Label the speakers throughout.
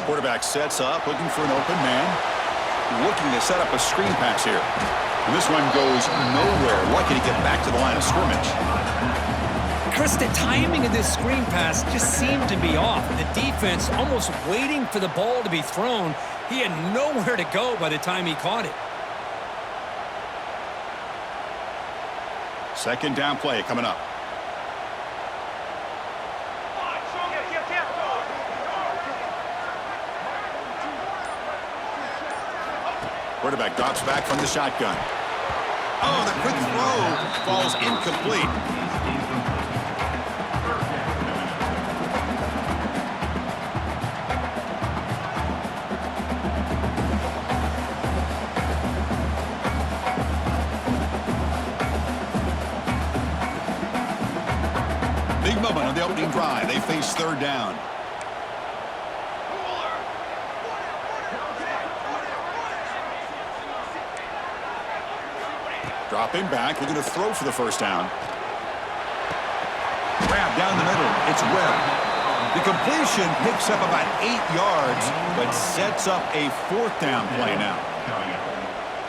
Speaker 1: Quarterback sets up, looking for an open man. Looking to set up a screen pass here. And this one goes nowhere. Lucky to get back to the line of scrimmage.
Speaker 2: Chris, the timing of this screen pass just seemed to be off. The defense almost waiting for the ball to be thrown. He had nowhere to go by the time he caught it.
Speaker 1: Second down play coming up. Quarterback drops back from the shotgun. Oh, the quick throw falls incomplete. Big moment on the opening drive. They face third down. Dropping back, looking to throw for the first down. Grab down the middle, it's Webb. The completion picks up about 8 yards, but sets up a fourth down play now.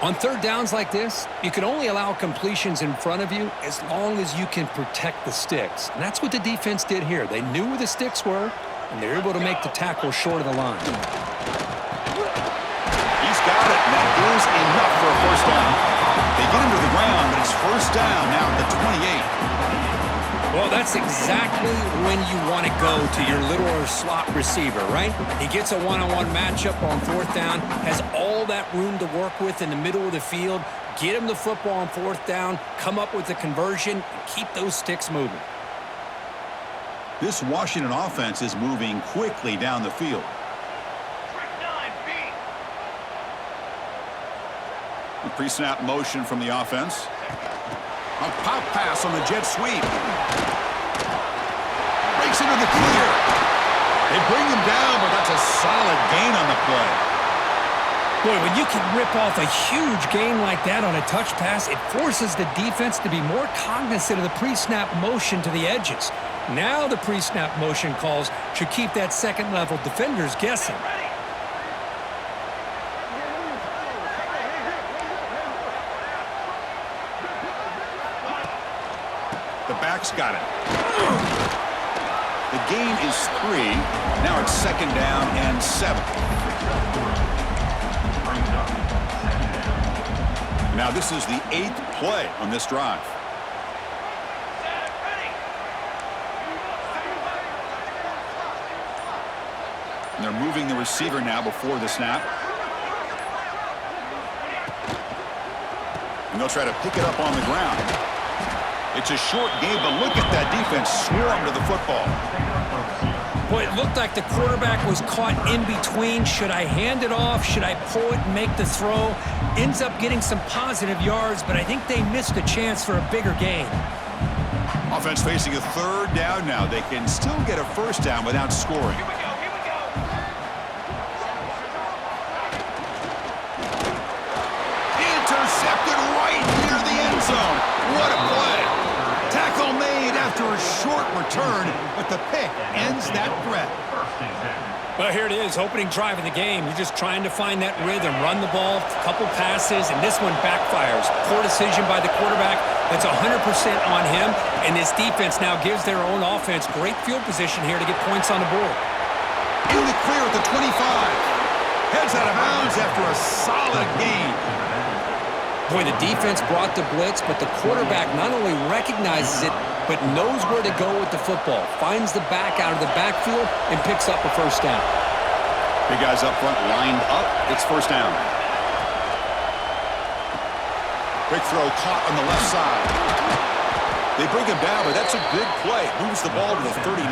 Speaker 2: On third downs like this, you can only allow completions in front of you as long as you can protect the sticks. And that's what the defense did here. They knew where the sticks were, and they were able to make the tackle short of the line.
Speaker 1: He's got it, and that is enough for a first down. They get him to the ground, but it's first down now at the 28.
Speaker 2: Well, that's exactly when you want to go to your little slot receiver, right? He gets a one-on-one matchup on fourth down, has all that room to work with in the middle of the field, get him the football on fourth down, come up with the conversion, and keep those sticks moving.
Speaker 1: This Washington offense is moving quickly down the field. A pre-snap motion from the offense. A pop pass on the jet sweep. Breaks into the clear. They bring him down, but that's a solid gain on the play.
Speaker 2: Boy, when you can rip off a huge gain like that on a touch pass, it forces the defense to be more cognizant of the pre-snap motion to the edges. Now the pre-snap motion calls should keep that second-level defenders guessing.
Speaker 1: The back's got it. The gain is 3. Now it's second down and 7. Now this is the 8th play on this drive. And they're moving the receiver now before the snap. And they'll try to pick it up on the ground. It's a short game, but look at that defense swarm to the football.
Speaker 2: Boy, it looked like the quarterback was caught in between. Should I hand it off? Should I pull it and make the throw? Ends up getting some positive yards, but I think they missed a chance for a bigger gain.
Speaker 1: Offense facing a third down now. They can still get a first down without scoring. Intercepted right near the end zone. What a play. Tackle made after a short return, but the pick ends that threat.
Speaker 2: Well, here it is, opening drive of the game. You're just trying to find that rhythm, run the ball, a couple passes, and this one backfires. Poor decision by the quarterback. That's 100% on him, and this defense now gives their own offense great field position here to get points on the board.
Speaker 1: In the clear at the 25. Heads out of bounds after a solid gain.
Speaker 2: Boy, the defense brought the blitz, but the quarterback not only recognizes it, but knows where to go with the football. Finds the back out of the backfield and picks up a first down.
Speaker 1: Big guys up front lined up. It's first down. Quick throw caught on the left side. They bring him down, but that's a big play. Moves the ball to the 39.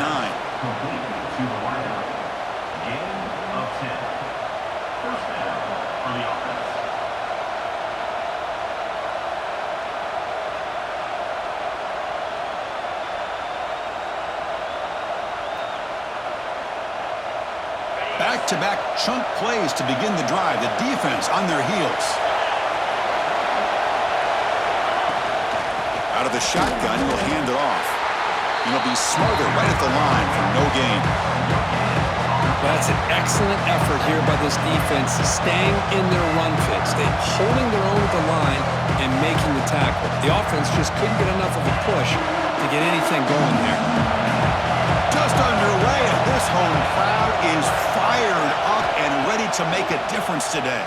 Speaker 1: Back-to-back chunk plays to begin the drive. The defense on their heels. Out of the shotgun, he'll hand it off. He'll be smothered right at the line for no gain.
Speaker 2: Well, That's an excellent effort here by this defense, staying in their run fits. They're holding their own at the line and making the tackle. The offense just couldn't get enough of a push to get anything going there.
Speaker 1: Just underway, and this home crowd is fired up and ready to make a difference today.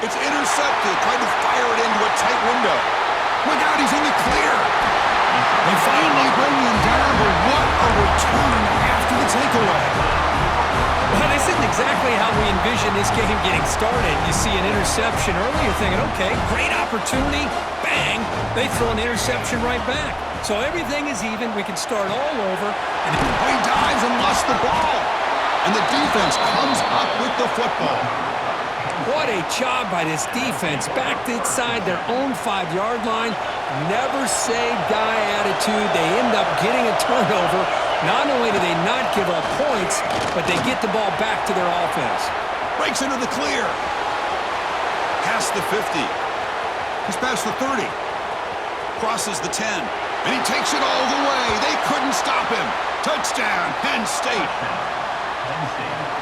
Speaker 1: It's intercepted, trying to fire it into a tight window. Look out, he's in the clear. They finally bring him down, but what a return after the takeaway.
Speaker 2: Well, this isn't exactly how we envisioned this game getting started. You see an interception early, you're thinking, okay, great opportunity, bang, they throw an interception right back. So everything is even, we can start all over.
Speaker 1: And he dives and lost the ball. And the defense comes up with the football.
Speaker 2: What a job by this defense. Backed inside their own 5-yard line. Never say die attitude. They end up getting a turnover. Not only do they not give up points, but they get the ball back to their offense.
Speaker 1: Breaks into the clear. Past the 50. He's past the 30. Crosses the 10. And he takes it all the way. They couldn't stop him. Touchdown, Penn State.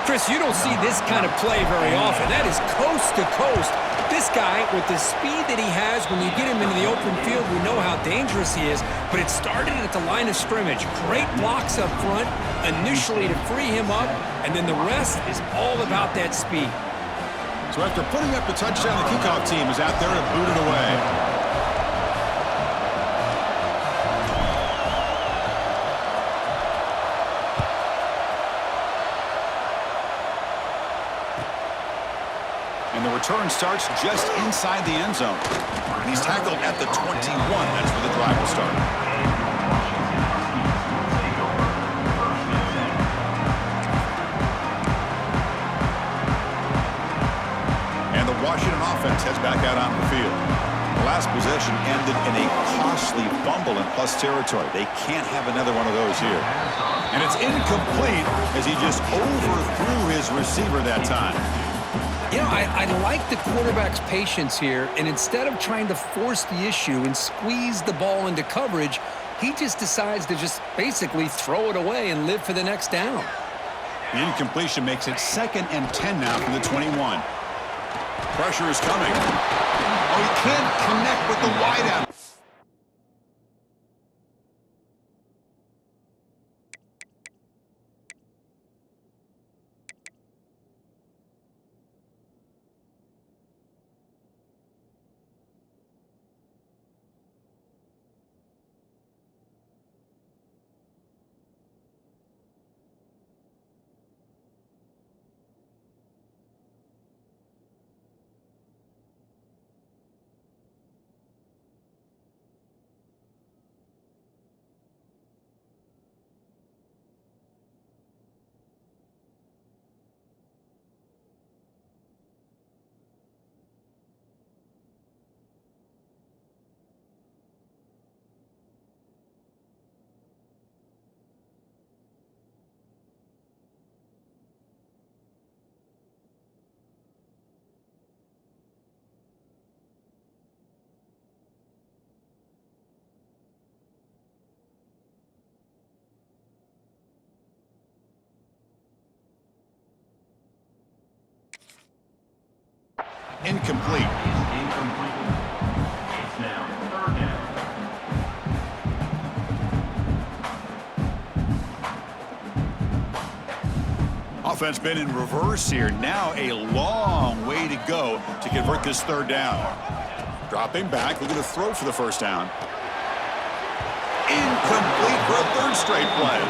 Speaker 2: Chris, you don't see this kind of play very often. That is coast to coast. This guy, with the speed that he has, when you get him into the open field, we know how dangerous he is. But it started at the line of scrimmage. Great blocks up front, initially to free him up, and then the rest is all about that speed.
Speaker 1: So after putting up the touchdown, the kickoff team is out there and booted away. And the return starts just inside the end zone. He's tackled at the 21. That's where the drive will start. And the Washington offense heads back out on the field. The last possession ended in a costly fumble in plus territory. They can't have another one of those here. And it's incomplete as he just overthrew his receiver that time.
Speaker 2: You know, I like the quarterback's patience here, and instead of trying to force the issue and squeeze the ball into coverage, he just decides to just basically throw it away and live for the next down.
Speaker 1: The incompletion makes it 2nd and 10 now from the 21. Pressure is coming. Oh, he can't connect with the wideout. Incomplete.
Speaker 3: It's now 3rd down.
Speaker 1: Offense been in reverse here. Now a long way to go to convert this 3rd down. Dropping back, looking to throw for the 1st down. Incomplete for a 3rd straight play.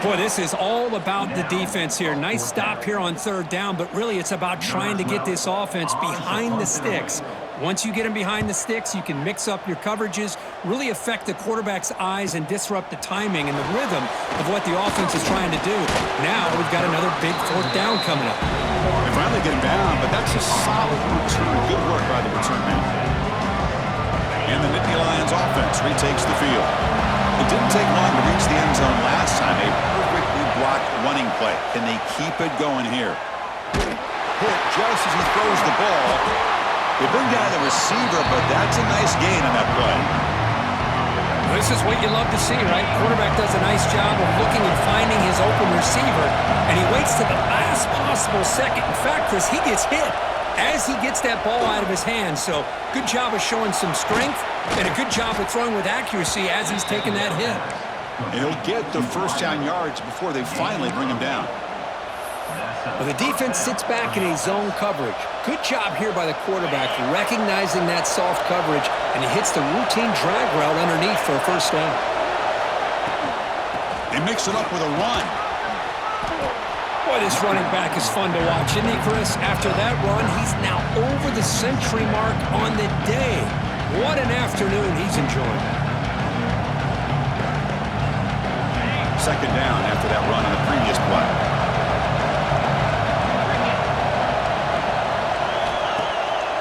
Speaker 2: Boy, this is all about the defense here. Nice stop here on 3rd down, but really it's about trying to get this offense behind the sticks. Once you get them behind the sticks, you can mix up your coverages, really affect the quarterback's eyes and disrupt the timing and the rhythm of what the offense is trying to do. Now we've got another big 4th down coming up.
Speaker 1: They finally get him down, but that's a solid return. Good work by the return man. And the Nittany Lions offense retakes the field. It didn't take long to reach the end zone last time. A perfectly blocked running play. Can they keep it going here? Hit just as he throws the ball. They bring down the receiver, but that's a nice gain on that play.
Speaker 2: This is what you love to see, right? Quarterback does a nice job of looking and finding his open receiver, and he waits to the last possible second. In fact, Chris, he gets hit as he gets that ball out of his hands. So good job of showing some strength and a good job of throwing with accuracy as he's taking that hit.
Speaker 1: And he'll get the first down yards before they finally bring him down.
Speaker 2: Well, the defense sits back in a zone coverage. Good job here by the quarterback recognizing that soft coverage, and he hits the routine drag route underneath for a first down.
Speaker 1: They mix it up with a run.
Speaker 2: Boy, this running back is fun to watch, isn't he, Chris? After that run, he's now over the century mark on the day. What an afternoon he's enjoying.
Speaker 1: Second down after that run on the previous play.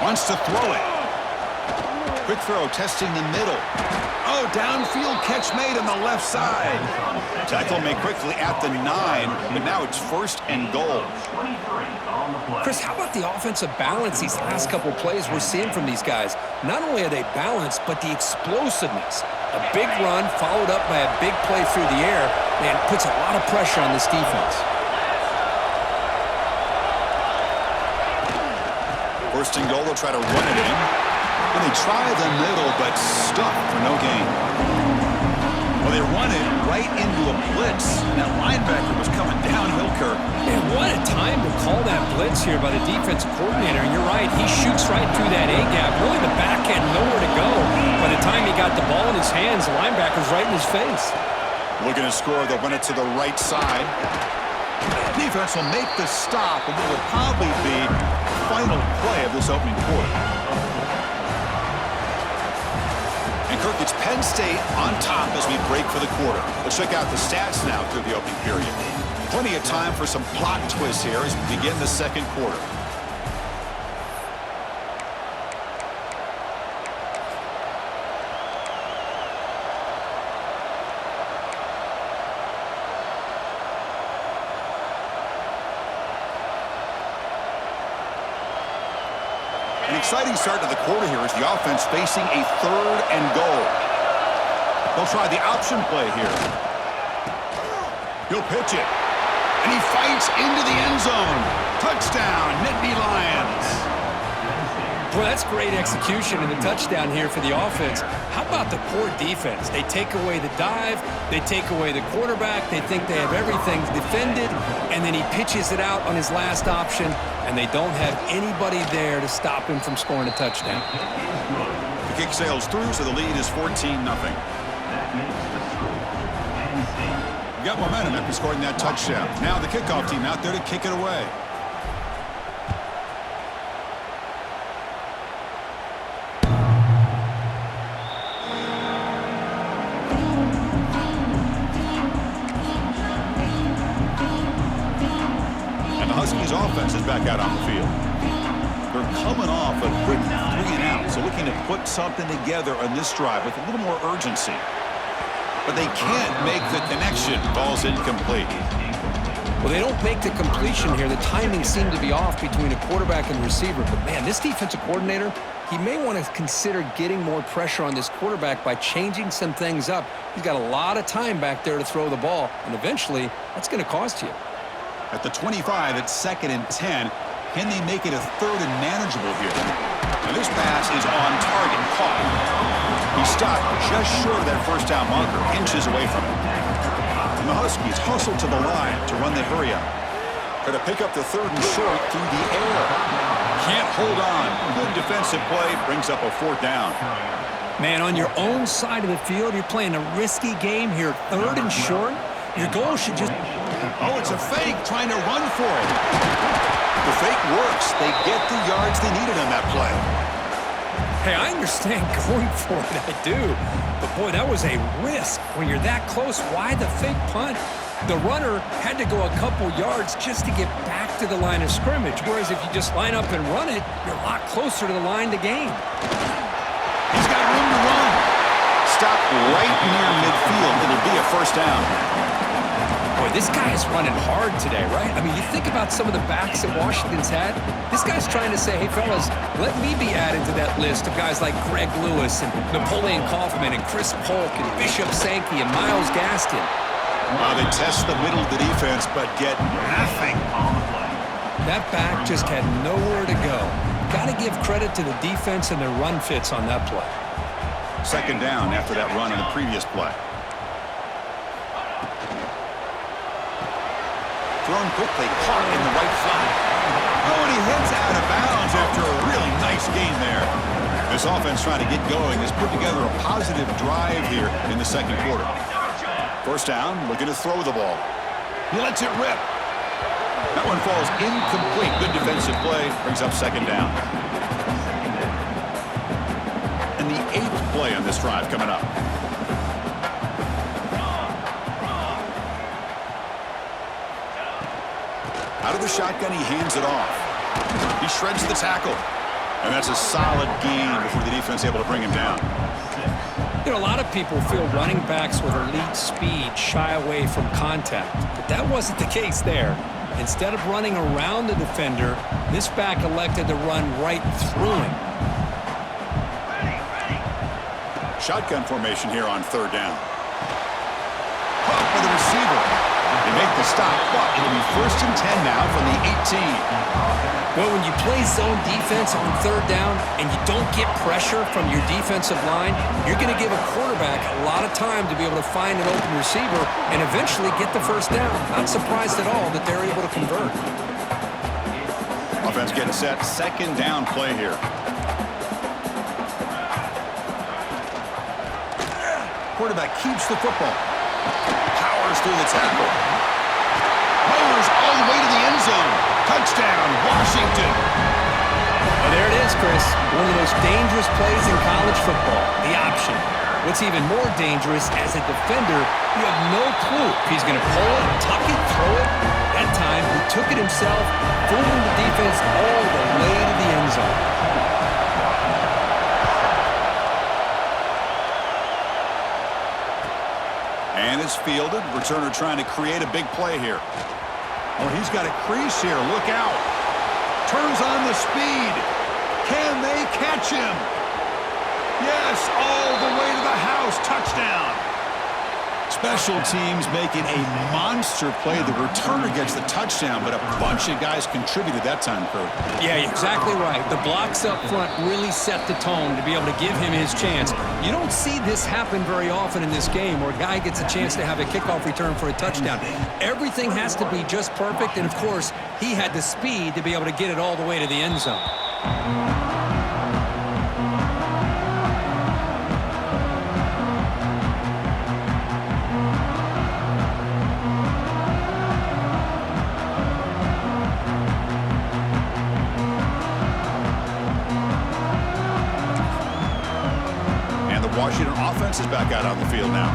Speaker 1: Wants to throw it. Quick throw, testing the middle. Oh, downfield catch made on the left side. Tackle made quickly at the 9, but now it's first and goal.
Speaker 2: Chris, how about the offensive balance these last couple plays we're seeing from these guys? Not only are they balanced, but the explosiveness. A big run followed up by a big play through the air, man, puts a lot of pressure on this defense.
Speaker 1: First and goal, they'll try to run it in. And they try the middle, but stuck for no gain. Well, they run it right into a blitz. And that linebacker was coming downhill, Kirk.
Speaker 2: Man, what a time to call that blitz here by the defensive coordinator. And you're right, he shoots right through that A-gap. Really, the back had nowhere to go. By the time he got the ball in his hands, the linebacker's right in his face.
Speaker 1: Looking to score, they'll run it to the right side. Defense will make the stop, and it will probably be the final play of this opening quarter. And Kirk, it's Penn State on top as we break for the quarter. Let's check out the stats now through the opening period. Plenty of time for some plot twists here as we begin the second quarter. An exciting start to the quarter here as the offense facing a third and goal. They'll try the option play here. He'll pitch it. And he fights into the end zone. Touchdown, Nittany Lions.
Speaker 2: Boy, that's great execution and a touchdown here for the offense. How about the poor defense? They take away the dive, they take away the quarterback, they think they have everything defended, and then he pitches it out on his last option, and they don't have anybody there to stop him from scoring a touchdown.
Speaker 1: The kick sails through, so the lead is 14-0. We got momentum after scoring that touchdown. Now the kickoff team out there to kick it away. Huskies offense is back out on the field. They're coming off a quick 3-and-out, so looking to put something together on this drive with a little more urgency. But they can't make the connection. Ball's incomplete.
Speaker 2: Well, they don't make the completion here. The timing seemed to be off between a quarterback and receiver. But, man, this defensive coordinator, he may want to consider getting more pressure on this quarterback by changing some things up. He's got a lot of time back there to throw the ball, and eventually that's going to cost you.
Speaker 1: At the 25, it's 2nd and 10. Can they make it a 3rd and manageable here? Now this pass is on target, caught. He stopped just short of that first down marker, inches away from it. And the Huskies hustle to the line to run the hurry up. Try to pick up the 3rd and short through the air. Can't hold on. Good defensive play, brings up a 4th down.
Speaker 2: Man, on your own side of the field, you're playing a risky game here. 3rd and short. Your goal should just...
Speaker 1: Oh, it's a fake, trying to run for it. The fake works. They get the yards they needed on that play.
Speaker 2: Hey, I understand going for it, I do. But, boy, that was a risk. When you're that close, why the fake punt? The runner had to go a couple yards just to get back to the line of scrimmage, whereas if you just line up and run it, you're a lot closer to the line to gain.
Speaker 1: He's got room to run. Stop right near midfield. It'll be a first down.
Speaker 2: Boy, This guy is running hard today, right? I mean, you think about some of the backs that Washington's had. This guy's trying to say, hey, fellas, let me be added to that list of guys like Greg Lewis and Napoleon Kaufman and Chris Polk and Bishop Sankey and Miles Gaskin.
Speaker 1: They test the middle of the defense, but get nothing.
Speaker 2: That back just had nowhere to go. Got to give credit to the defense and their run fits on that play.
Speaker 1: Second down after that run on the previous play. Thrown quickly, caught in the right side. Oh, and he heads out of bounds after a really nice gain there. This offense trying to get going has put together a positive drive here in the second quarter. First down, looking to throw the ball. He lets it rip. That one falls incomplete. Good defensive play. Brings up second down. And the 8th play on this drive coming up. Out of the shotgun, he hands it off. He shreds the tackle. And that's a solid gain before the defense able to bring him down.
Speaker 2: You know, a lot of people feel running backs with elite speed shy away from contact. But that wasn't the case there. Instead of running around the defender, this back elected to run right through him.
Speaker 1: Shotgun formation here on third down. Caught by the receiver. They make the stop, but it'll be 1st and 10 now from the 18.
Speaker 2: Well, when you play zone defense on third down and you don't get pressure from your defensive line, you're going to give a quarterback a lot of time to be able to find an open receiver and eventually get the first down. Not surprised at all that they're able to convert.
Speaker 1: Offense getting set. Second down play here. Quarterback keeps the football. Powers through the tackle. Mowers all the way to the end zone. Touchdown, Washington.
Speaker 2: Well, there it is, Chris. One of the most dangerous plays in college football, the option. What's even more dangerous, as a defender, you have no clue if he's going to pull it, tuck it, throw it. That time, he took it himself, fooling the defense all the way to the end zone.
Speaker 1: And it's fielded. Returner trying to create a big play here. Oh, he's got a crease here. Look out. Turns on the speed. Can they catch him? Yes, all the way to the house. Touchdown. Special teams making a monster play. The returner gets the touchdown, but a bunch of guys contributed that time, Kurt.
Speaker 2: Yeah, you're exactly right. The blocks up front really set the tone to be able to give him his chance. You don't see this happen very often in this game where a guy gets a chance to have a kickoff return for a touchdown. Everything has to be just perfect, and of course, he had the speed to be able to get it all the way to the end zone.
Speaker 1: Washington offense is back out on the field now.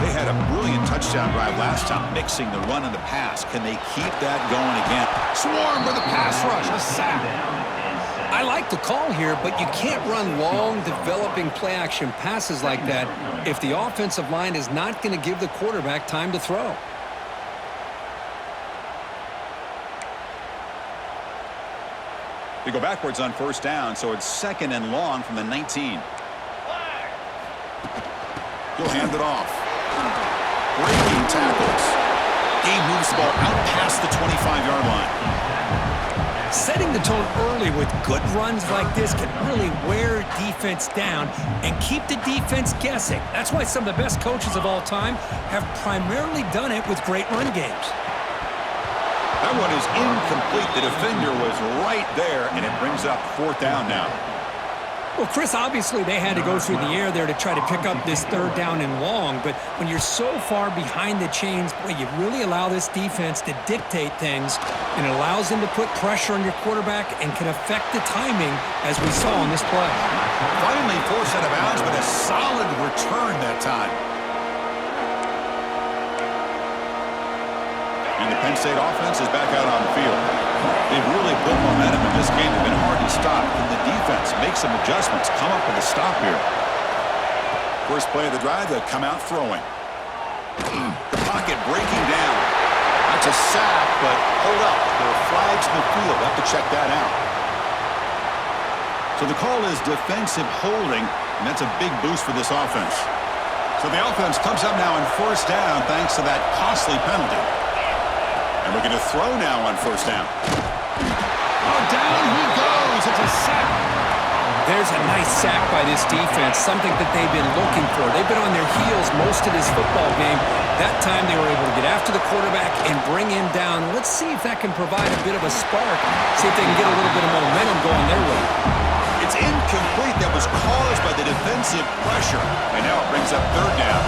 Speaker 1: They had a brilliant touchdown drive last time, mixing the run and the pass. Can they keep that going again? Swarm with a pass rush, a sack.
Speaker 2: I like the call here, but you can't run long, developing play-action passes like that if the offensive line is not going to give the quarterback time to throw.
Speaker 1: They go backwards on first down, so it's 2nd and long from the 19. He'll hand it off. Breaking tackles. Game moves the ball out past the 25-yard line.
Speaker 2: Setting the tone early with good runs like this can really wear defense down and keep the defense guessing. That's why some of the best coaches of all time have primarily done it with great run games.
Speaker 1: That one is incomplete. The defender was right there, and it brings up 4th down now.
Speaker 2: Well, Chris, obviously they had to go through the air there to try to pick up this third down and long, but when you're so far behind the chains, boy, you really allow this defense to dictate things, and it allows them to put pressure on your quarterback and can affect the timing, as we saw on this play.
Speaker 1: Finally forced out of bounds, but a solid return that time. And the Penn State offense is back out on the field. They've really built momentum in this game. They've been hard to stop. Can the defense make some adjustments, come up with a stop here? First play of the drive, they'll come out throwing. The pocket breaking down. That's a sack, but hold up. There are flags in the field. We'll have to check that out. So the call is defensive holding, and that's a big boost for this offense. So the offense comes up now on first down thanks to that costly penalty. And we're going to throw now on first down. Oh, down he goes. It's a sack.
Speaker 2: There's a nice sack by this defense, something that they've been looking for. They've been on their heels most of this football game. That time they were able to get after the quarterback and bring him down. Let's see if that can provide a bit of a spark, see if they can get a little bit of momentum going their way.
Speaker 1: It's incomplete. That was caused by the defensive pressure. And now it brings up third down.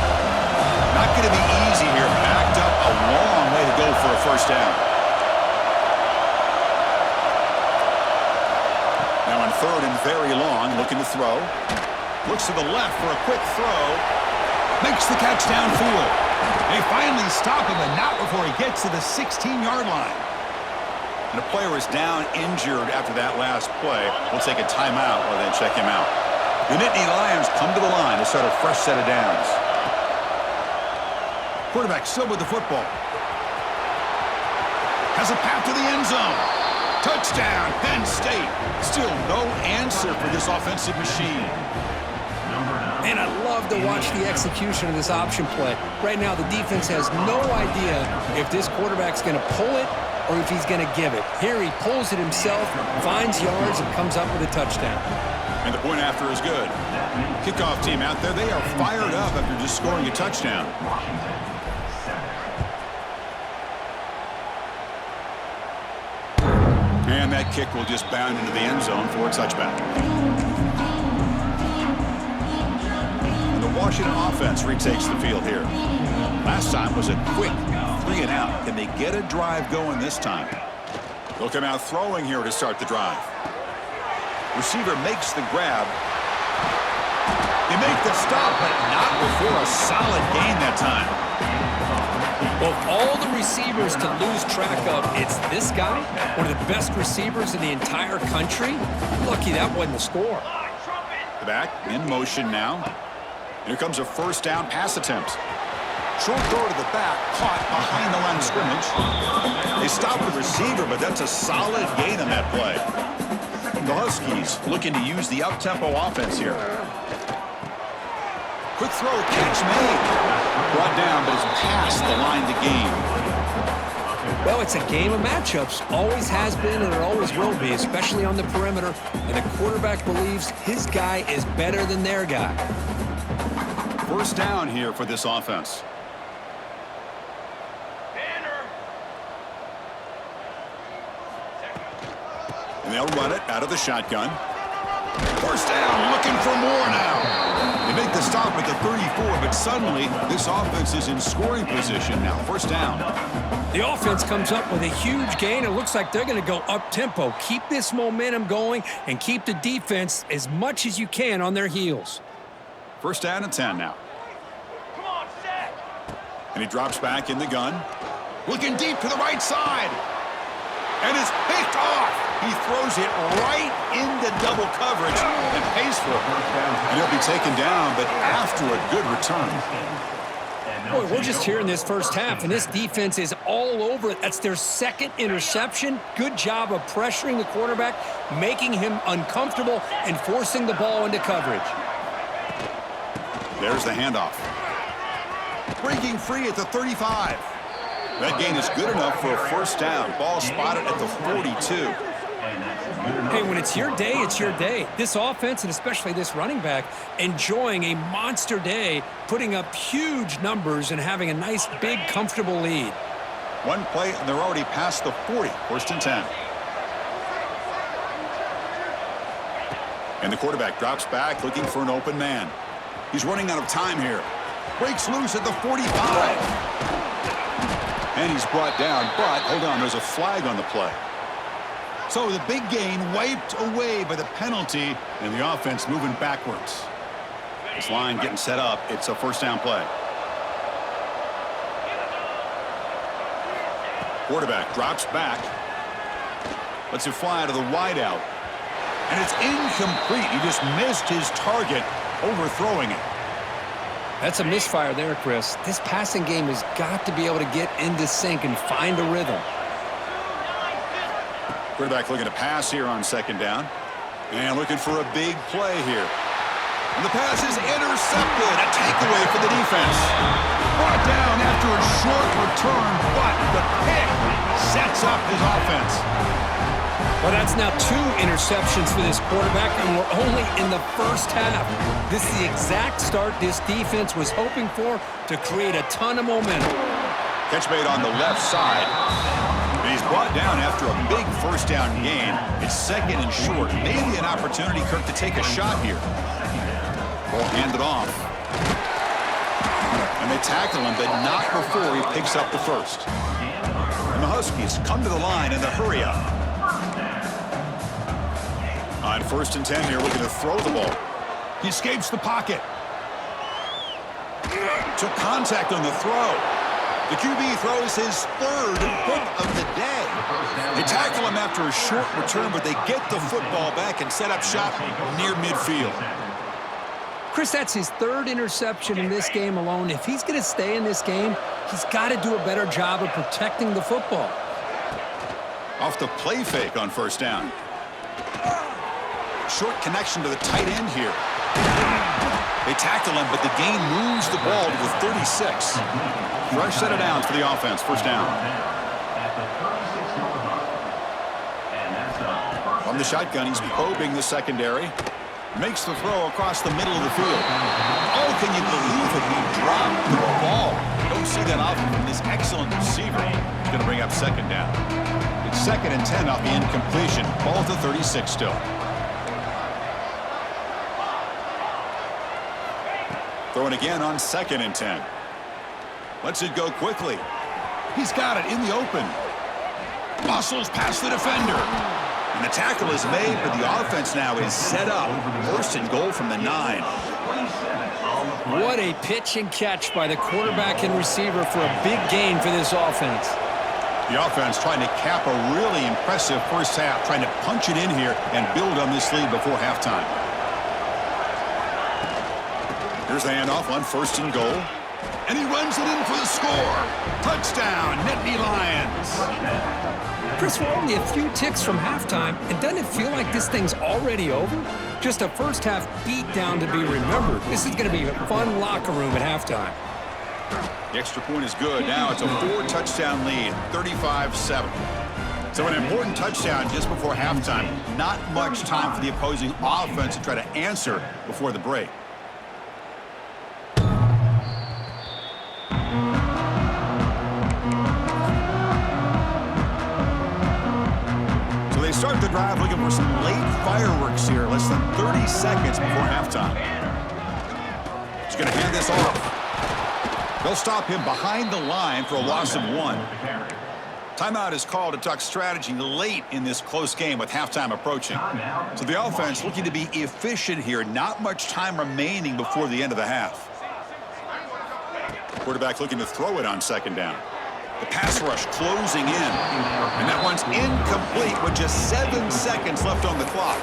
Speaker 1: Not going to be easy here. Backed up a long way to go for a first down. Now on third and very long, looking to throw. Looks to the left for a quick throw. Makes the catch downfield. They finally stop him, and not before he gets to the 16-yard line. And a player is down injured after that last play. We'll take a timeout or then check him out. The Nittany Lions come to the line to start a fresh set of downs. Quarterback still with the football. Has a path to the end zone. Touchdown, Penn State. Still no answer for this offensive machine.
Speaker 2: And I love to watch the execution of this option play. Right now, the defense has no idea if this quarterback's going to pull it or if he's going to give it. Here he pulls it himself, finds yards, and comes up with a touchdown.
Speaker 1: And the point after is good. Kickoff team out there, they are fired up after just scoring a touchdown. And that kick will just bound into the end zone for a touchback. And the Washington offense retakes the field here. Last time was a quick 3-and-out. Can they get a drive going this time? They'll come out throwing here to start the drive. Receiver makes the grab. They make the stop, but not before a solid gain that time.
Speaker 2: Well, all the receivers to lose track of, it's this guy, one of the best receivers in the entire country. Lucky that wasn't a score.
Speaker 1: The back in motion now. Here comes a first down pass attempt. Short throw to the back, caught behind the line of scrimmage. They stop the receiver, but that's a solid gain on that play. The Huskies looking to use the up-tempo offense here. Quick throw, catch made. Brought down, but it's past the line to gain.
Speaker 2: Well, it's a game of matchups. Always has been, and it always will be, especially on the perimeter. And the quarterback believes his guy is better than their guy.
Speaker 1: First down here for this offense. And they'll run it out of the shotgun. First down, looking for more now. They make the stop at the 34, but suddenly this offense is in scoring position now. First down.
Speaker 2: The offense comes up with a huge gain. It looks like they're going to go up-tempo. Keep this momentum going and keep the defense as much as you can on their heels.
Speaker 1: First down and 10 now.
Speaker 3: Come on, set.
Speaker 1: And he drops back in the gun. Looking deep to the right side. And it's picked off. He throws it right into double coverage and pays for it. And he'll be taken down, but after a good return.
Speaker 2: Boy, we're just here in this first half, and this defense is all over it. That's their second interception. Good job of pressuring the quarterback, making him uncomfortable, and forcing the ball into coverage.
Speaker 1: There's the handoff. Breaking free at the 35. That gain is good enough for a first down. Ball spotted at the 42.
Speaker 2: Hey, when it's your day, it's your day. This offense, and especially this running back, enjoying a monster day, putting up huge numbers and having a nice, big, comfortable lead.
Speaker 1: One play, and they're already past the 40. First and 10. And the quarterback drops back, looking for an open man. He's running out of time here. Breaks loose at the 45. And he's brought down, but hold on, there's a flag on the play. So the big gain wiped away by the penalty, and the offense moving backwards. This line getting set up. It's a first down play. Quarterback drops back. Lets it fly to the wideout. And it's incomplete. He just missed his target, overthrowing it.
Speaker 2: That's a misfire there, Chris. This passing game has got to be able to get into sync and find a rhythm.
Speaker 1: Quarterback looking to pass here on second down. And looking for a big play here. And the pass is intercepted. A takeaway for the defense. Brought down after a short return, but the pick sets up his offense.
Speaker 2: Well, that's now 2 interceptions for this quarterback, and we're only in the first half. This is the exact start this defense was hoping for to create a ton of momentum.
Speaker 1: Catch made on the left side. And he's brought down after a big first down gain. It's second and short. Maybe an opportunity, Kirk, to take a shot here. Ball handed off. And they tackle him, but not before he picks up the first. And the Huskies come to the line in the hurry up. On 1st and 10 here, looking to throw the ball. He escapes the pocket. Took contact on the throw. The QB throws his 3rd pick of the day. They tackle him after a short return, but they get the football back and set up shop near midfield.
Speaker 2: Chris, that's his 3rd interception in this game alone. If he's going to stay in this game, he's got to do a better job of protecting the football.
Speaker 1: Off the play fake on 1st down. Short connection to the tight end here. They tackle him, but the gain moves the ball to the 36. Fresh set of downs for the offense. 1st down. From the shotgun, he's probing the secondary. Makes the throw across the middle of the field. Oh, can you believe it? He dropped the ball. Don't see that often from this excellent receiver. He's going to bring up 2nd down. It's 2nd and 10 off the incompletion. Ball to 36 still. Throwing again on 2nd and 10. Lets it go quickly. He's got it in the open. Muscles past the defender. And the tackle is made, but the offense now is set up. 1st and goal from the 9.
Speaker 2: What a pitch and catch by the quarterback and receiver for a big gain for this offense.
Speaker 1: The offense trying to cap a really impressive first half, trying to punch it in here and build on this lead before halftime. Here's the handoff on 1st and goal. And he runs it in for the score. Touchdown, Nittany Lions.
Speaker 2: Chris, we're only a few ticks from halftime, and doesn't it feel like this thing's already over? Just a first half beatdown to be remembered. This is going to be a fun locker room at halftime.
Speaker 1: The extra point is good. Now it's a 4-touchdown lead, 35-7. So an important touchdown just before halftime. Not much time for the opposing offense to try to answer before the break. Start the drive looking for some late fireworks here, less than 30 seconds before halftime. He's going to hand this off. They'll stop him behind the line for a loss of 1. Timeout is called to talk strategy late in this close game with halftime approaching. So the offense looking to be efficient here. Not much time remaining before the end of the half. Quarterback looking to throw it on 2nd down. The pass rush closing in. And that one's incomplete with just 7 seconds left on the clock.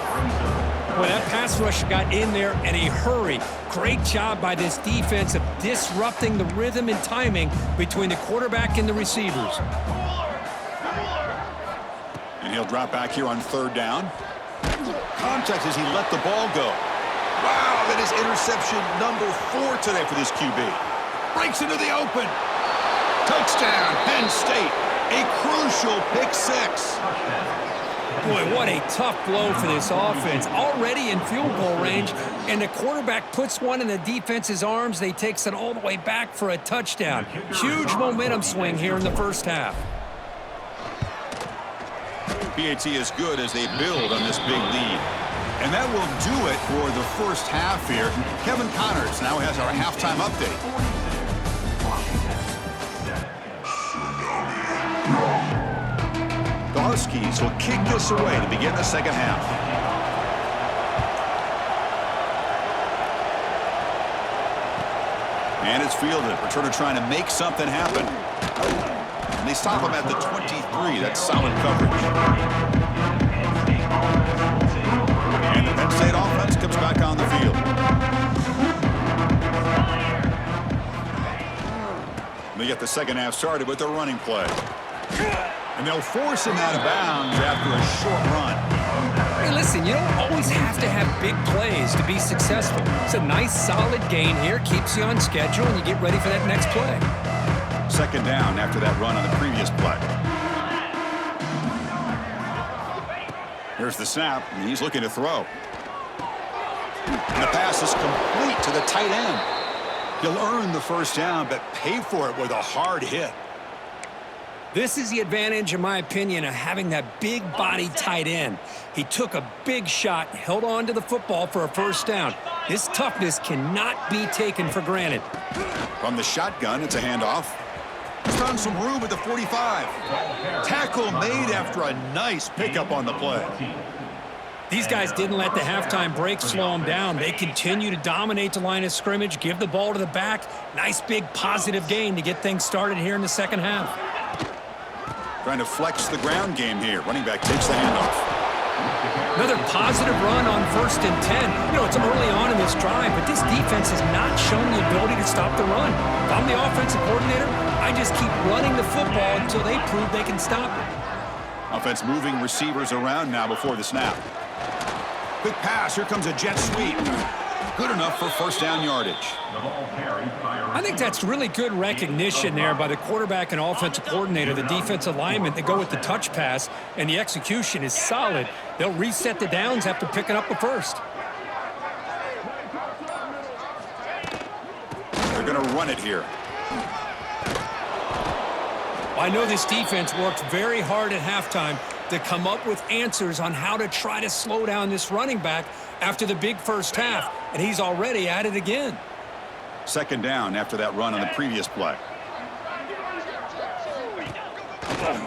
Speaker 2: Well, that pass rush got in there in a hurry. Great job by this defense of disrupting the rhythm and timing between the quarterback and the receivers.
Speaker 1: And he'll drop back here on 3rd down. Contact as he let the ball go. Wow, that is interception number 4 today for this QB. Breaks into the open. Touchdown, Penn State. A crucial pick 6.
Speaker 2: Boy, what a tough blow for this offense. Already in field goal range, and the quarterback puts one in the defense's arms. They takes it all the way back for a touchdown. Huge momentum swing here in the first half.
Speaker 1: PAT is good as they build on this big lead. And that will do it for the first half here. Kevin Connors now has our halftime update. The Huskies will kick this away to begin the second half. And it's fielded. Returner trying to make something happen. And they stop him at the 23. That's solid coverage. And the Penn State offense comes back on the field. They get the second half started with their running play. And they'll force him out of bounds after a short run.
Speaker 2: Hey, listen, you don't always have to have big plays to be successful. It's a nice, solid gain here, keeps you on schedule, and you get ready for that next play.
Speaker 1: Second down after that run on the previous play. Here's the snap, and he's looking to throw. And the pass is complete to the tight end. He'll earn the first down, but pay for it with a hard hit.
Speaker 2: This is the advantage, in my opinion, of having that big body tight end. He took a big shot, held on to the football for a first down. This toughness cannot be taken for granted.
Speaker 1: From the shotgun, it's a handoff. He's found some room at the 45. Tackle made after a nice pickup on the play.
Speaker 2: These guys didn't let the halftime break slow them down. They continue to dominate the line of scrimmage, give the ball to the back. Nice big positive gain to get things started here in the second half.
Speaker 1: Trying to flex the ground game here. Running back takes the handoff.
Speaker 2: Another positive run on 1st and 10. You know, it's early on in this drive, but this defense has not shown the ability to stop the run. If I'm the offensive coordinator, I just keep running the football until they prove they can stop it.
Speaker 1: Offense moving receivers around now before the snap. Quick pass. Here comes a jet sweep. Good enough for first down yardage.
Speaker 2: I think that's really good recognition there by the quarterback and offensive coordinator, the defensive lineman. They go with the touch pass, and the execution is solid. They'll reset the downs after picking up the first.
Speaker 1: They're going to run it here.
Speaker 2: I know this defense worked very hard at halftime to come up with answers on how to try to slow down this running back after the big first half, and he's already at it again.
Speaker 1: Second down after that run on the previous play.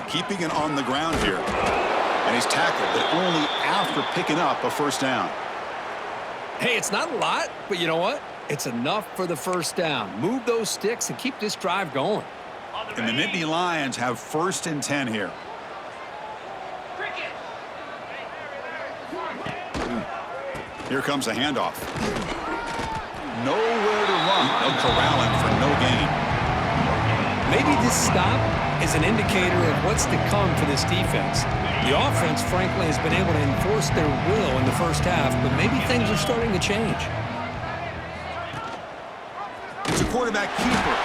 Speaker 1: Keeping it on the ground here. And he's tackled, but only after picking up a first down.
Speaker 2: Hey, it's not a lot, but you know what? It's enough for the first down. Move those sticks and keep this drive going.
Speaker 1: And the Nittany Lions have 1st and 10 here. Here comes a handoff. Nowhere to run. They'll corral him for no gain.
Speaker 2: Maybe this stop is an indicator of what's to come for this defense. The offense, frankly, has been able to enforce their will in the first half, but maybe things are starting to change.
Speaker 1: It's a quarterback keeper.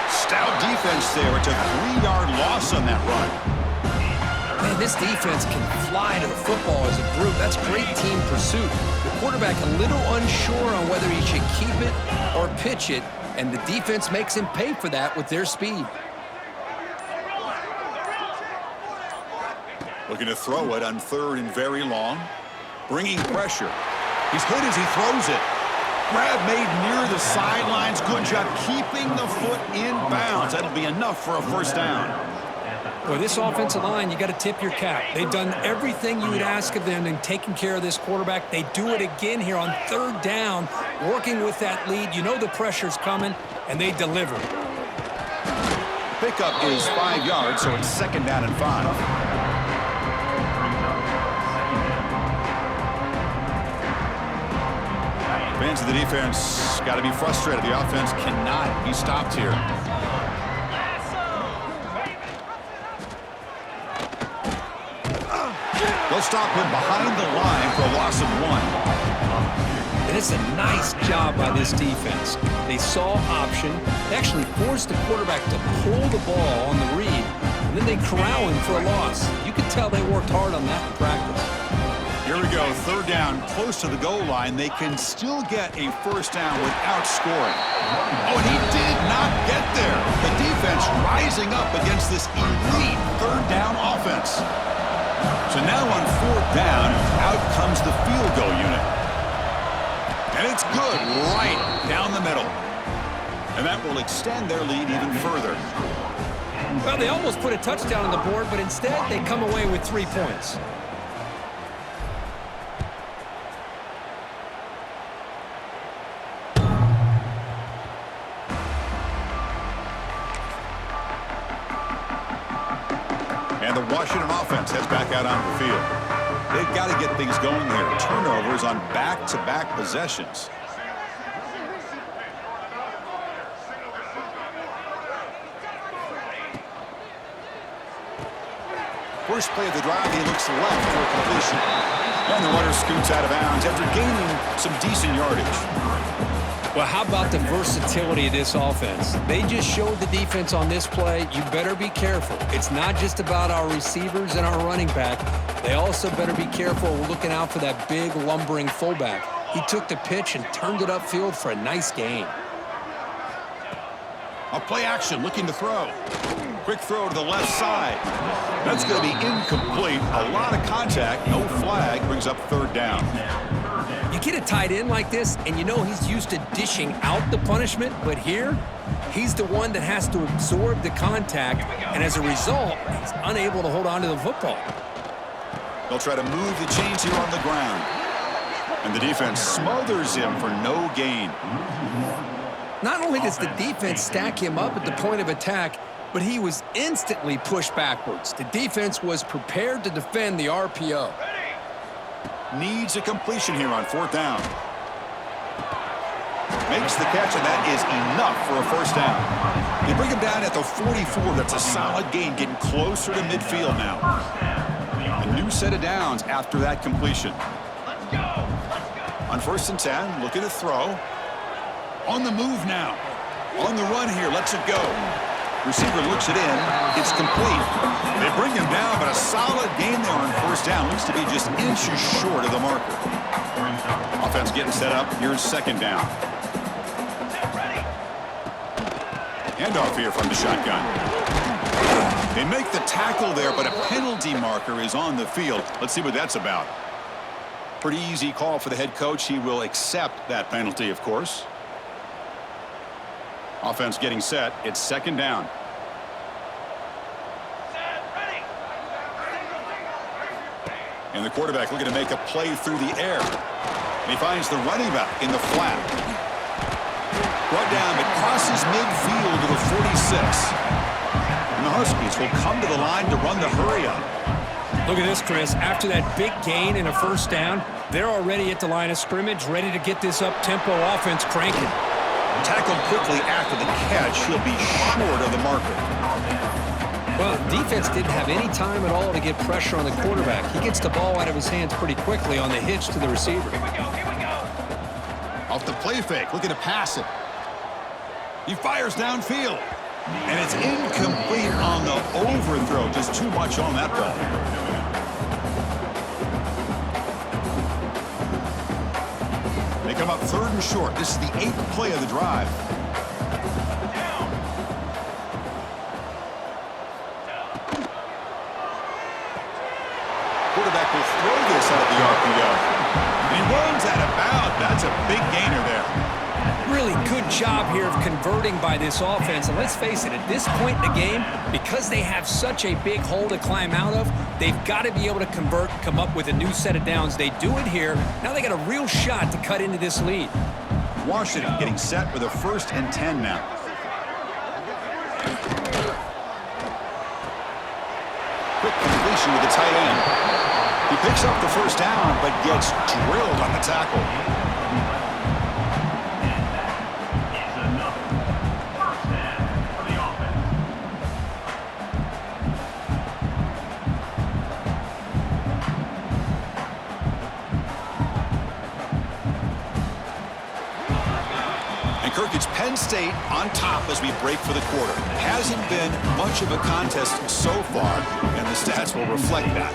Speaker 1: Stout defense there. It's a 3-yard loss on that run.
Speaker 2: Man, this defense can fly to the football as a group. That's great team pursuit. The quarterback a little unsure on whether he should keep it or pitch it, and the defense makes him pay for that with their speed.
Speaker 1: Looking to throw it on 3rd and very long. Bringing pressure. He's hit as he throws it. Grab made near the sidelines. Good job keeping the foot in bounds. That'll be enough for a first down.
Speaker 2: Well, this offensive line, you got to tip your cap. They've done everything you would ask of them in taking care of this quarterback. They do it again here on 3rd down, working with that lead. You know the pressure's coming, and they deliver.
Speaker 1: Pickup is 5 yards, so it's 2nd down and 5. Fans of the defense got to be frustrated. The offense cannot be stopped here. They'll stop him behind the line for a loss of 1.
Speaker 2: And it's a nice job by this defense. They saw option. They actually forced the quarterback to pull the ball on the read, and then they corral him for a loss. You could tell they worked hard on that in practice.
Speaker 1: Here we go, 3rd down, close to the goal line. They can still get a first down without scoring. Oh, and he did not get there. The defense rising up against this elite 3rd down offense. So now on 4th down, out comes the field goal unit. And it's good right down the middle. And that will extend their lead even further.
Speaker 2: Well, they almost put a touchdown on the board, but instead they come away with 3 points.
Speaker 1: And the Washington offense heads back out onto the field. They've got to get things going here. Turnovers on back-to-back possessions. First play of the drive, he looks left for a completion. And the runner scoots out of bounds after gaining some decent yardage.
Speaker 2: Well, how about the versatility of this offense? They just showed the defense on this play, you better be careful. It's not just about our receivers and our running back. They also better be careful looking out for that big, lumbering fullback. He took the pitch and turned it upfield for a nice gain.
Speaker 1: A play action, looking to throw. Quick throw to the left side. That's going to be incomplete. A lot of contact, no flag, brings up third down.
Speaker 2: You get a tight end like this, and you know he's used to dishing out the punishment, but here, he's the one that has to absorb the contact, and as a result, he's unable to hold on to the football.
Speaker 1: They'll try to move the chains here on the ground. And the defense smothers him for no gain.
Speaker 2: Not only does the defense stack him up at the point of attack, but he was instantly pushed backwards. The defense was prepared to defend the RPO.
Speaker 1: Needs a completion here on fourth down. Makes the catch, and that is enough for a first down. They bring him down at the 44. That's a solid gain, getting closer to midfield now. A new set of downs after that completion. On first and 10, looking to throw. On the move now. On the run here, lets it go. Receiver looks it in. It's complete. They bring him down, but a solid gain there on first down. Looks to be just inches short of the marker. Offense getting set up. Here's second down. Handoff here from the shotgun. They make the tackle there, but a penalty marker is on the field. Let's see what that's about. Pretty easy call for the head coach. He will accept that penalty, of course. Offense getting set. It's second down. And the quarterback looking to make a play through the air. And he finds the running back in the flat. Brought down, but crosses midfield to the 46. And the Huskies will come to the line to run the hurry up.
Speaker 2: Look at this, Chris. After that big gain and a first down, they're already at the line of scrimmage, ready to get this up-tempo offense cranking.
Speaker 1: Tackled quickly after the catch. He'll be short of the marker.
Speaker 2: Well, the defense didn't have any time at all to get pressure on the quarterback. He gets the ball out of his hands pretty quickly on the hitch to the receiver.
Speaker 3: Here we go.
Speaker 1: Off the play fake, looking to pass it. He fires downfield. And it's incomplete on the overthrow. Just too much on that ball. They come up third and short. This is the 8th play of the drive. Quarterback will throw this out of the RPO. And he runs out of bounds. That's a big gainer there.
Speaker 2: Really good job here of converting by this offense. And let's face it, at this point in the game, because they have such a big hole to climb out of, they've got to be able to convert, come up with a new set of downs. They do it here. Now they got a real shot to cut into this lead.
Speaker 1: Washington getting set with a first and 10 now. Quick completion with the tight end. He picks up the first down, but gets drilled on the tackle. Kirk, it's Penn State on top as we break for the quarter. Hasn't been much of a contest so far, and the stats will reflect that.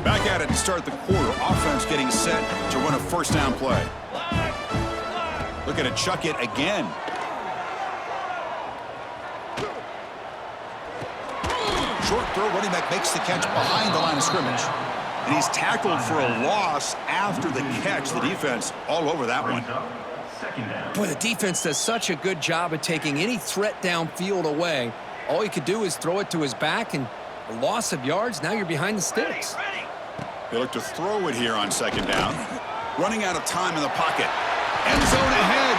Speaker 1: Back at it to start the quarter. Offense getting set to run a first down play. Looking to chuck it again. Short throw, running back makes the catch behind the line of scrimmage. And he's tackled for a loss after the catch. The defense all over that one.
Speaker 2: Boy, the defense does such a good job of taking any threat downfield away. All he could do is throw it to his back, and a loss of yards, now you're behind the sticks.
Speaker 1: They look to throw it here on second down. Running out of time in the pocket. End zone ahead.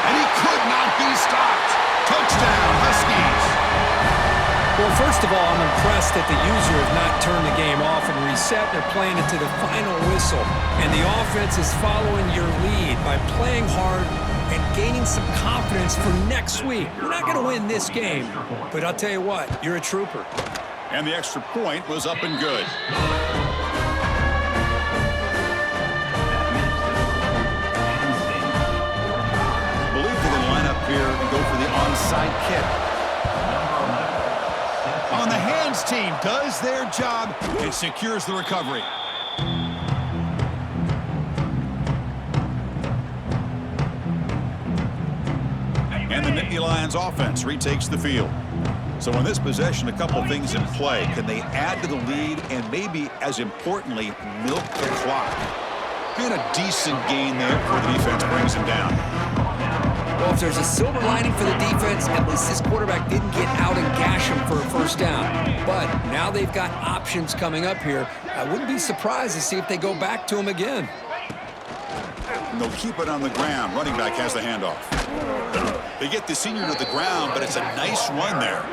Speaker 1: And he could not be stopped. Touchdown, Huskies.
Speaker 2: First of all, I'm impressed that the user have not turned the game off and reset. They're playing it to the final whistle. And the offense is following your lead by playing hard and gaining some confidence for next week. You're not going to win this game, but I'll tell you what, you're a trooper.
Speaker 1: And the extra point was up and good. I believe they're going to line up here and go for the onside kick. On the hands team does their job and secures the recovery. And the Nittany Lions offense retakes the field. So in this possession, a couple things in play. Can they add to the lead and maybe, as importantly, milk the clock? And a decent gain there before the defense brings him down.
Speaker 2: Well, if there's a silver lining for the defense, at least this quarterback didn't get out and gash him for a first down. But now they've got options coming up here. I wouldn't be surprised to see if they go back to him again.
Speaker 1: And they'll keep it on the ground. Running back has the handoff. They get the senior to the ground, but it's a nice run there.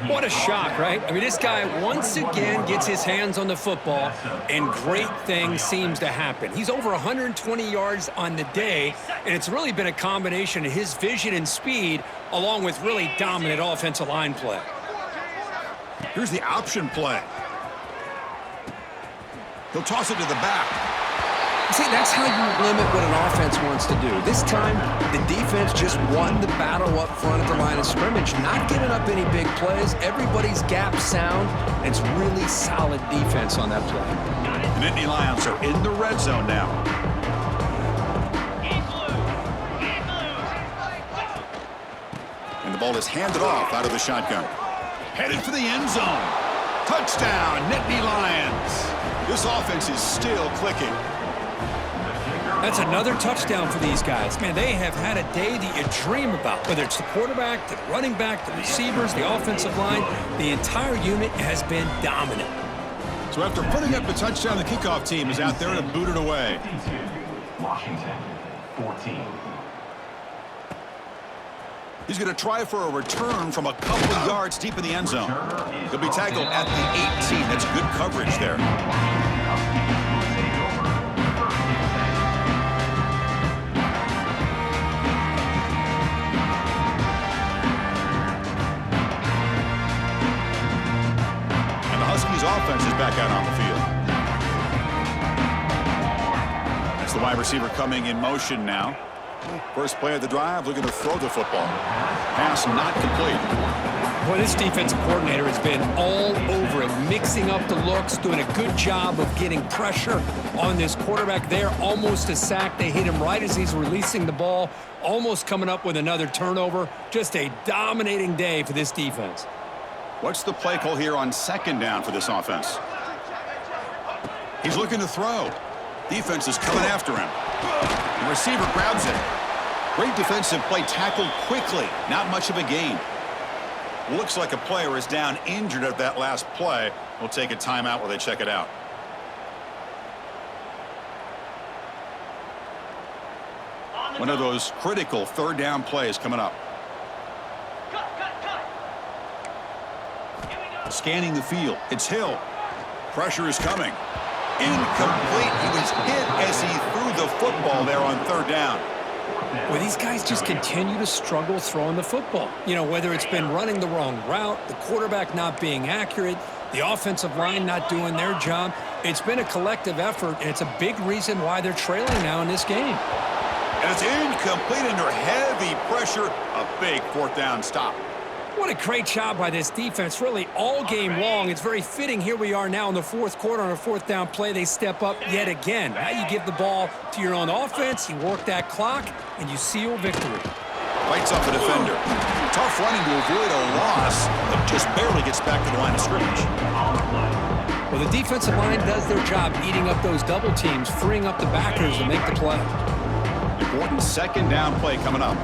Speaker 2: What a shock, right? I mean, this guy once again gets his hands on the football, and great things seems to happen. He's over 120 yards on the day, and it's really been a combination of his vision and speed, along with really dominant offensive line play.
Speaker 1: Here's the option play. He'll toss it to the back.
Speaker 2: See, that's how you limit what an offense wants to do. This time, the defense just won the battle up front at the line of scrimmage, not giving up any big plays. Everybody's gap sound. It's really solid defense on that play.
Speaker 1: The Nittany Lions are in the red zone now. And the ball is handed off out of the shotgun. Headed for the end zone. Touchdown, Nittany Lions. This offense is still clicking.
Speaker 2: That's another touchdown for these guys. Man, they have had a day that you dream about. Whether it's the quarterback, the running back, the receivers, the offensive line, the entire unit has been dominant.
Speaker 1: So after putting up the touchdown, the kickoff team is out there to boot it away.
Speaker 4: Washington, 14.
Speaker 1: He's going to try for a return from a couple of yards deep in the end zone. He'll be tackled at the 18. That's good coverage there. Huskies offense is back out on the field. That's the wide receiver coming in motion now. First play of the drive, looking to throw the football. Pass not complete.
Speaker 2: Boy, this defensive coordinator has been all over it, mixing up the looks, doing a good job of getting pressure on this quarterback there. Almost a sack. They hit him right as he's releasing the ball, almost coming up with another turnover. Just a dominating day for this defense.
Speaker 1: What's the play call here on second down for this offense? He's looking to throw. Defense is coming after him. The receiver grabs it. Great defensive play, tackled quickly. Not much of a gain. Looks like a player is down injured at that last play. We'll take a timeout while they check it out. One of those critical third down plays coming up. Scanning the field. It's Hill. Pressure is coming. Incomplete. He was hit as he threw the football there on third down.
Speaker 2: Well, these guys just continue to struggle throwing the football. You know, whether it's been running the wrong route, the quarterback not being accurate, the offensive line not doing their job. It's been a collective effort, and it's a big reason why they're trailing now in this game.
Speaker 1: And it's incomplete under heavy pressure. A big fourth down stop.
Speaker 2: What a great job by this defense, really all game long. It's very fitting. Here we are now in the fourth quarter on a fourth down play. They step up yet again. Now you give the ball to your own offense, you work that clock, and you seal victory.
Speaker 1: Fights off the defender. Tough running to avoid a loss, but just barely gets back to the line of scrimmage.
Speaker 2: Well, the defensive line does their job eating up those double teams, freeing up the backers to make the play.
Speaker 1: Important second down play coming up.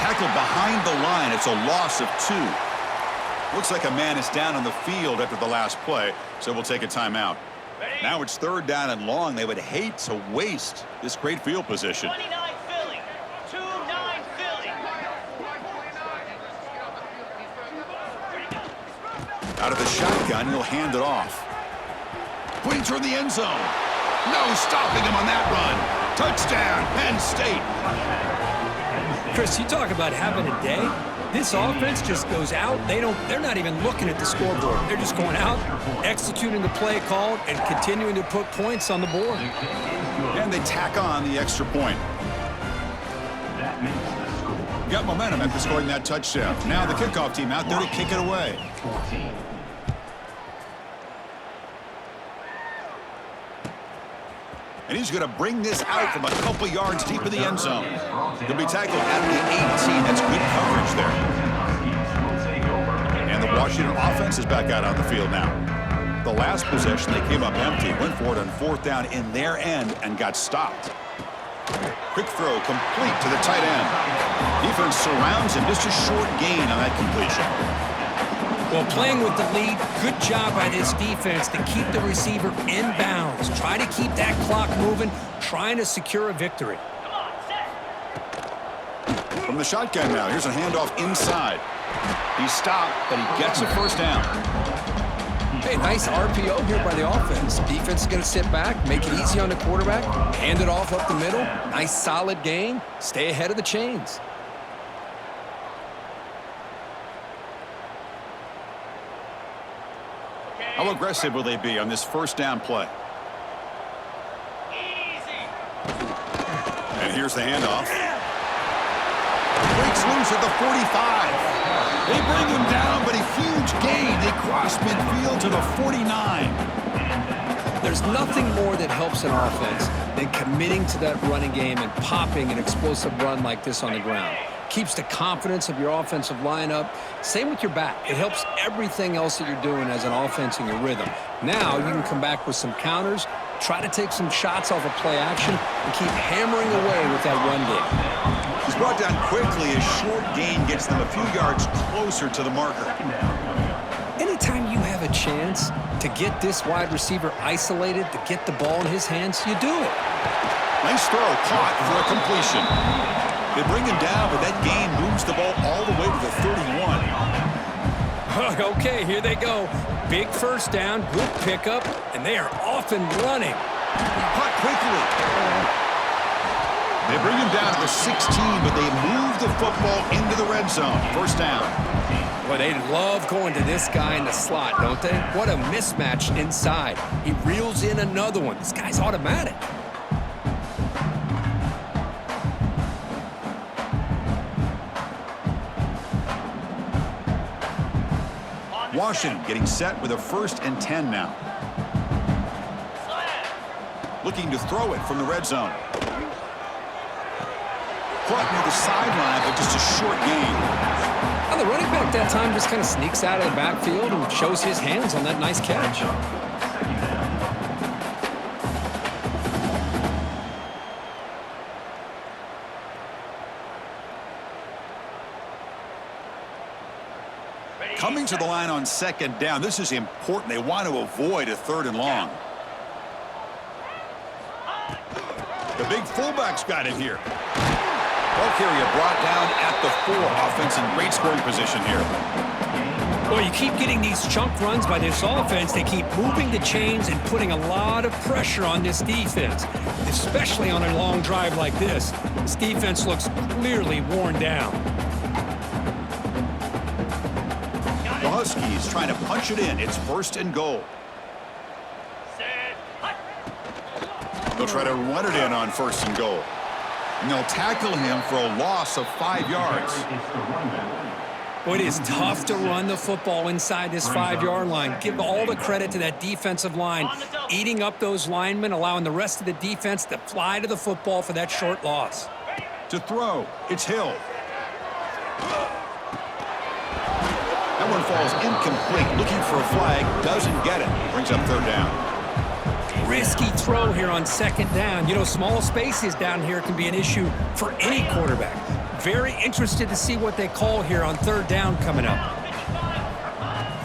Speaker 1: Tackled behind the line. It's a loss of 2. Looks like a man is down on the field after the last play, so we'll take a timeout. Now it's third down and long. They would hate to waste this great field position.
Speaker 3: 29 Philly. 2-9 Philly.
Speaker 1: Out of the shotgun, he'll hand it off. Putting toward the end zone. No stopping him on that run. Touchdown, Penn State.
Speaker 2: Chris, you talk about having a day. This offense just goes out. They're not even looking at the scoreboard. They're just going out, executing the play called, and continuing to put points on the board.
Speaker 1: And they tack on the extra point.
Speaker 4: That makes the score.
Speaker 1: Got momentum after scoring that touchdown. Now the kickoff team out there to kick it away.
Speaker 4: 14.
Speaker 1: And he's going to bring this out from a couple yards deep in the end zone. He'll be tackled at the 18. That's good coverage there. And the Washington offense is back out on the field now. The last possession, they came up empty, went for it on fourth down in their end and got stopped. Quick throw complete to the tight end. Defense surrounds him, just a short gain on that completion.
Speaker 2: Well, playing with the lead, good job by this defense to keep the receiver in bounds. Try to keep that clock moving, trying to secure a victory.
Speaker 3: Come on, set.
Speaker 1: From the shotgun now, here's a handoff inside. He stopped, but he gets a first down.
Speaker 2: Hey, nice RPO here by the offense. Defense is going to sit back, make it easy on the quarterback, hand it off up the middle. Nice solid gain. Stay ahead of the chains.
Speaker 1: How aggressive will they be on this first down play?
Speaker 3: Easy.
Speaker 1: And here's the handoff. Breaks loose at the 45. They bring him down, but a huge gain. They cross midfield to the 49.
Speaker 2: There's nothing more that helps an offense than committing to that running game and popping an explosive run like this on the ground. Keeps the confidence of your offensive lineup. Same with your back. It helps everything else that you're doing as an offense in your rhythm. Now you can come back with some counters, try to take some shots off of play action, and keep hammering away with that run game.
Speaker 1: He's brought down quickly. A short gain gets them a few yards closer to the marker.
Speaker 2: Anytime you have a chance to get this wide receiver isolated, to get the ball in his hands, you do it.
Speaker 1: Nice throw, caught for a completion. They bring him down, but that gain moves the ball all the way to the 31.
Speaker 2: Okay, here they go. Big first down, good pickup, and they are off and running.
Speaker 1: Caught quickly. They bring him down to the 16, but they move the football into the red zone. First down.
Speaker 2: Well, they love going to this guy in the slot, don't they? What a mismatch inside. He reels in another one. This guy's automatic.
Speaker 1: Washington getting set with a 1st and 10 now. Looking to throw it from the red zone. Caught near the sideline, but just a short gain.
Speaker 2: Well, the running back that time just kind of sneaks out of the backfield and shows his hands on that nice catch.
Speaker 1: Coming to the line on 2nd down. This is important. They want to avoid a 3rd and long. The big fullback's got it here. Ball carrier brought down at the 4. Offense in great scoring position here.
Speaker 2: Well, you keep getting these chunk runs by this offense. They keep moving the chains and putting a lot of pressure on this defense, especially on a long drive like this. This defense looks clearly worn down.
Speaker 1: The Huskies trying to punch it in. It's 1st and goal.
Speaker 3: Set. Hut.
Speaker 1: They'll try to run it in on 1st and goal. And they'll tackle him for a loss of 5 yards.
Speaker 2: Boy, it is tough to run the football inside this 5-yard line. Give all the credit to that defensive line, eating up those linemen, allowing the rest of the defense to fly to the football for that short loss.
Speaker 1: To throw, it's Hill. That one falls incomplete. Looking for a flag, doesn't get it. Brings up 3rd down.
Speaker 2: Risky throw here on 2nd down. You know, small spaces down here can be an issue for any quarterback. Very interested to see what they call here on 3rd down coming up.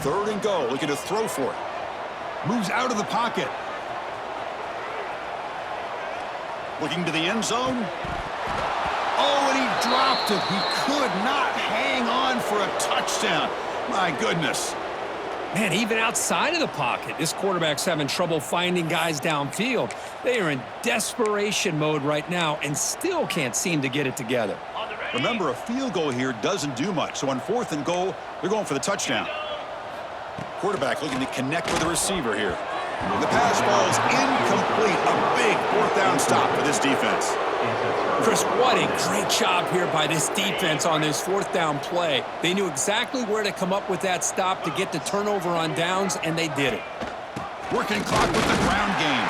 Speaker 1: 3rd and goal, looking to throw for it. Moves out of the pocket. Looking to the end zone. Oh, and he dropped it. He could not hang on for a touchdown. My goodness.
Speaker 2: Man, even outside of the pocket, this quarterback's having trouble finding guys downfield. They are in desperation mode right now and still can't seem to get it together.
Speaker 3: On the ready.
Speaker 1: Remember, a field goal here doesn't do much. So on 4th and goal, they're going for the touchdown. Quarterback looking to connect with the receiver here. The pass falls incomplete. A big 4th down stop for this defense.
Speaker 2: Chris, what a great job here by this defense on this 4th down play. They knew exactly where to come up with that stop to get the turnover on downs, and they did it.
Speaker 1: Working clock with the ground game.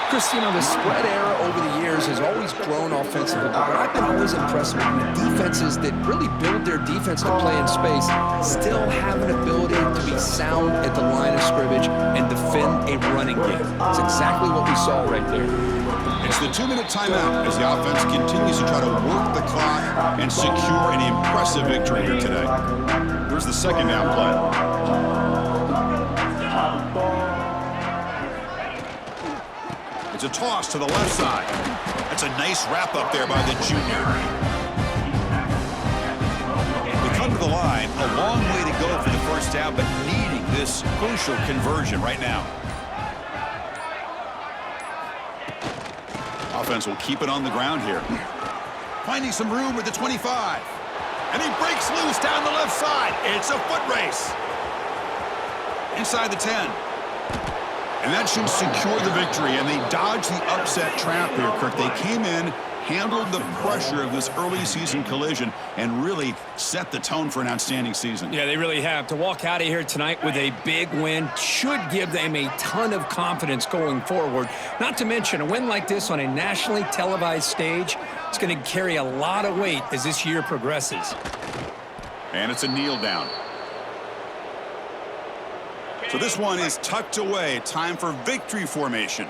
Speaker 2: Chris, you know, the spread era over the years has always grown offensively, but I've been always impressed with the defenses that really build their defense to play in space, still have an ability to be sound at the line of scrimmage and defend a running game. That's exactly what we saw right there.
Speaker 1: It's the 2-minute timeout as the offense continues to try to work the clock and secure an impressive victory here today. Here's the 2nd down play. It's a toss to the left side. That's a nice wrap up there by the junior. We come to the line, a long way to go for the 1st down, but needing this crucial conversion right now. Offense will keep it on the ground here. Finding some room at the 25. And he breaks loose down the left side. It's a foot race. Inside the 10. And that should secure the victory. And they dodged the upset trap here, Kirk. They came in, handled the pressure of this early season collision, and really set the tone for an outstanding season.
Speaker 2: Yeah, they really have. To walk out of here tonight with a big win should give them a ton of confidence going forward. Not to mention, a win like this on a nationally televised stage, it's going to carry a lot of weight as this year progresses.
Speaker 1: And it's a kneel down. So this one is tucked away. Time for victory formation.